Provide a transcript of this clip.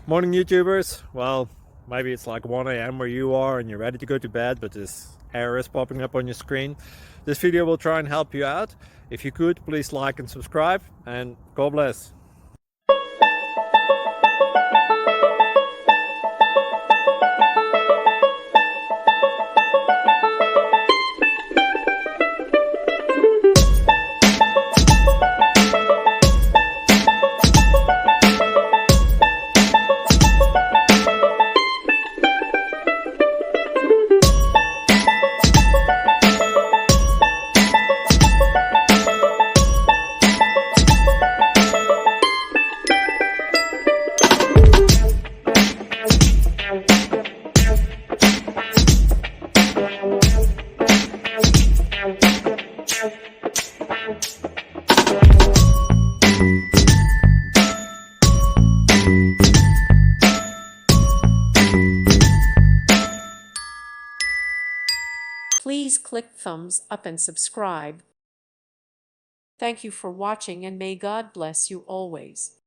Morning, YouTubers. Well, maybe it's like 1 a.m. where you are and you're ready to go to bed, but this error is popping up on your screen. This video will try and help you out. If you could, please like and subscribe, and God bless. Please click thumbs up and subscribe. Thank you for watching, and may God bless you always.